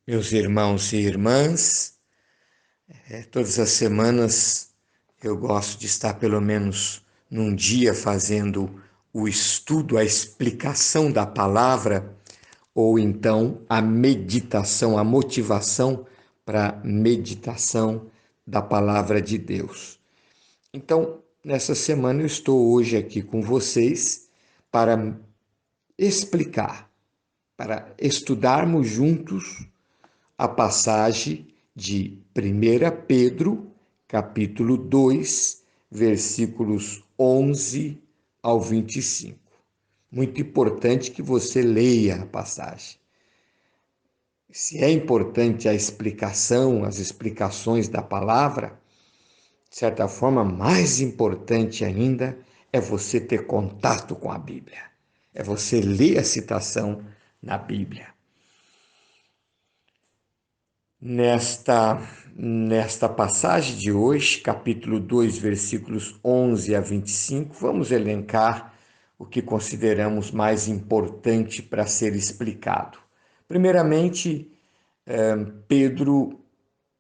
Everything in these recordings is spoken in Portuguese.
Meus irmãos e irmãs, todas as semanas eu gosto de estar pelo menos num dia fazendo o estudo, a explicação da palavra, ou então a meditação, a motivação para a meditação da palavra de Deus. Então, nessa semana eu estou hoje aqui com vocês para explicar, para estudarmos juntos a passagem de 1 Pedro, capítulo 2, versículos 11 ao 25. Muito importante que você leia a passagem. Se é importante a explicação, as explicações da palavra, de certa forma, mais importante ainda é você ter contato com a Bíblia. É você ler a citação na Bíblia. Nesta passagem de hoje, capítulo 2, versículos 11 a 25, vamos elencar o que consideramos mais importante para ser explicado. Primeiramente, Pedro,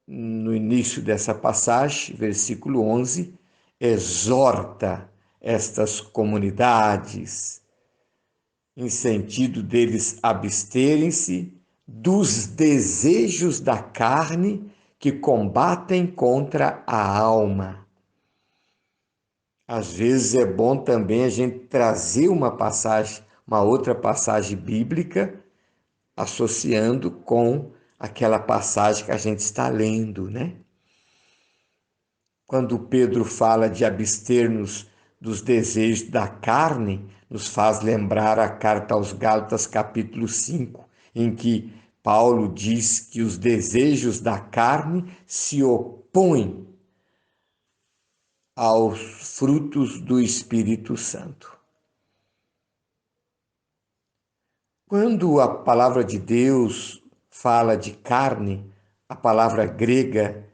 no início dessa passagem, versículo 11, exorta estas comunidades, em sentido deles absterem-se dos desejos da carne que combatem contra a alma. Às vezes é bom também a gente trazer uma outra passagem bíblica, associando com aquela passagem que a gente está lendo, né? Quando Pedro fala de abster-nos dos desejos da carne, nos faz lembrar a carta aos Gálatas, capítulo 5, em que Paulo diz que os desejos da carne se opõem aos frutos do Espírito Santo. Quando a palavra de Deus fala de carne, a palavra grega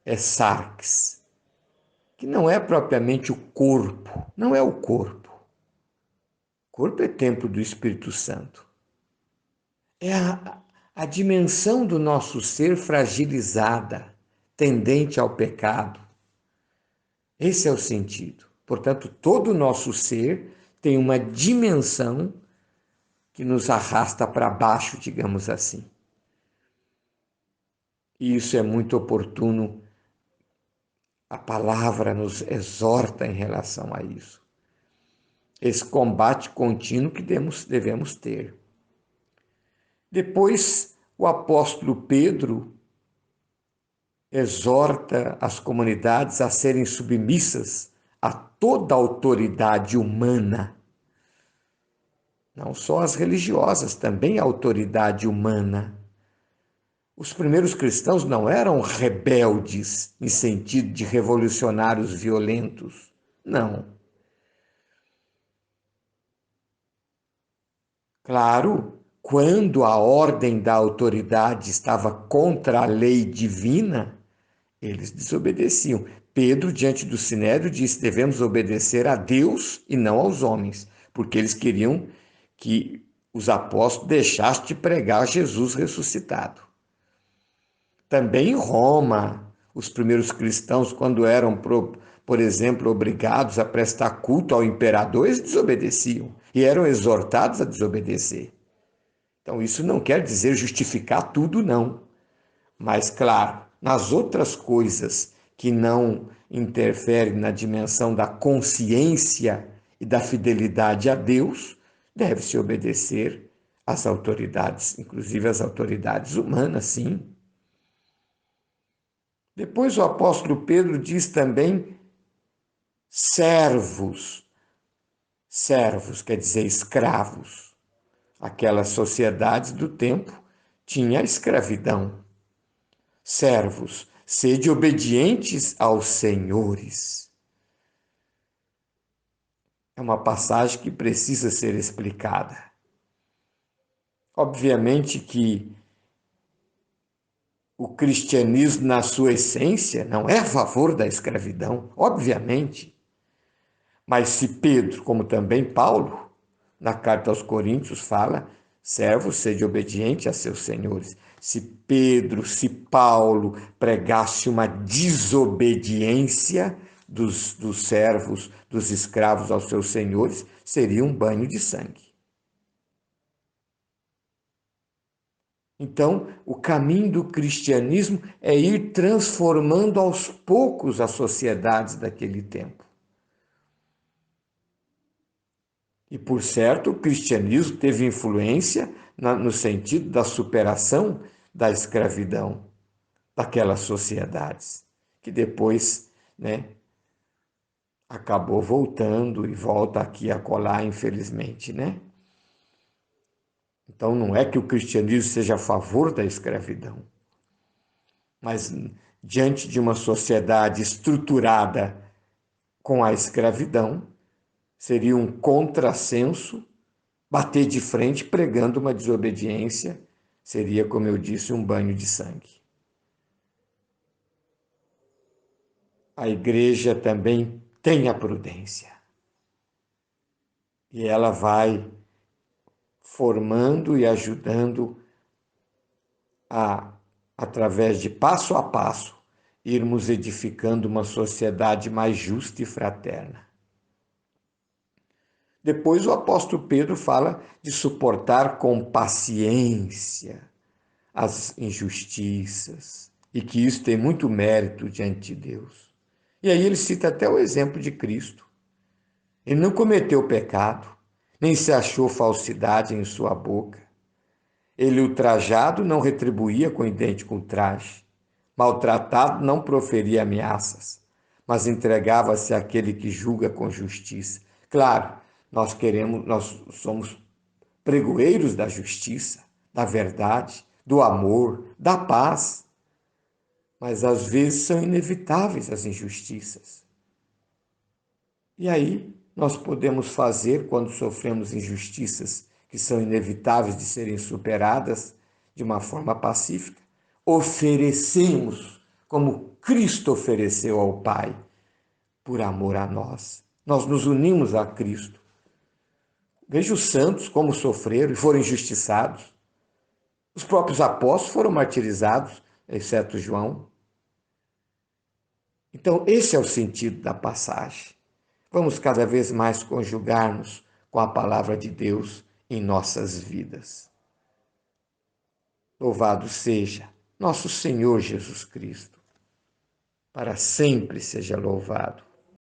é sarx, que não é propriamente o corpo, não é o corpo. O corpo é templo do Espírito Santo. É a dimensão do nosso ser fragilizada, tendente ao pecado. Esse é o sentido. Portanto, todo o nosso ser tem uma dimensão que nos arrasta para baixo, digamos assim. E isso é muito oportuno. A palavra nos exorta em relação a isso. Esse combate contínuo que devemos ter. Depois, o apóstolo Pedro exorta as comunidades a serem submissas a toda autoridade humana, não só as religiosas, também a autoridade humana. Os primeiros cristãos não eram rebeldes em sentido de revolucionários violentos, não. Claro, quando a ordem da autoridade estava contra a lei divina, eles desobedeciam. Pedro, diante do Sinédrio, disse: devemos obedecer a Deus e não aos homens, porque eles queriam que os apóstolos deixassem de pregar Jesus ressuscitado. Também em Roma, os primeiros cristãos, quando eram, por exemplo, obrigados a prestar culto ao imperador, eles desobedeciam e eram exortados a desobedecer. Então, isso não quer dizer justificar tudo, não. Mas, claro, nas outras coisas que não interferem na dimensão da consciência e da fidelidade a Deus, deve-se obedecer às autoridades, inclusive às autoridades humanas, sim. Depois o apóstolo Pedro diz também servos. Servos quer dizer escravos. Aquela sociedade do tempo tinha a escravidão. Servos, sede obedientes aos senhores. É uma passagem que precisa ser explicada. Obviamente que o cristianismo, na sua essência, não é a favor da escravidão, obviamente. Mas se Pedro, como também Paulo, na carta aos Coríntios, fala Servos, sede obediente a seus senhores. Se Pedro, se Paulo pregasse uma desobediência dos servos, dos escravos aos seus senhores, seria um banho de sangue. Então, o caminho do cristianismo é ir transformando aos poucos as sociedades daquele tempo. E, por certo, o cristianismo teve influência no sentido da superação da escravidão daquelas sociedades, que depois, né, acabou voltando e volta aqui a colar, infelizmente, né? Então, não é que o cristianismo seja a favor da escravidão, mas diante de uma sociedade estruturada com a escravidão, seria um contrassenso bater de frente pregando uma desobediência, seria, como eu disse, um banho de sangue. A igreja também tem a prudência. E ela vai formando e ajudando a, através de passo a passo, irmos edificando uma sociedade mais justa e fraterna. Depois o apóstolo Pedro fala de suportar com paciência as injustiças e que isso tem muito mérito diante de Deus. E aí ele cita até o exemplo de Cristo. Ele não cometeu pecado, nem se achou falsidade em sua boca. Ele, ultrajado, não retribuía com idêntico ultraje. Maltratado, não proferia ameaças, mas entregava-se àquele que julga com justiça. Claro, nós somos pregoeiros da justiça, da verdade, do amor, da paz, mas às vezes são inevitáveis as injustiças. E aí nós podemos fazer, quando sofremos injustiças que são inevitáveis de serem superadas de uma forma pacífica, oferecemos como Cristo ofereceu ao Pai, por amor a nós. Nós nos unimos a Cristo. Veja os santos como sofreram e foram injustiçados. Os próprios apóstolos foram martirizados, exceto João. Então, esse é o sentido da passagem. Vamos cada vez mais conjugar-nos com a palavra de Deus em nossas vidas. Louvado seja nosso Senhor Jesus Cristo. Para sempre seja louvado.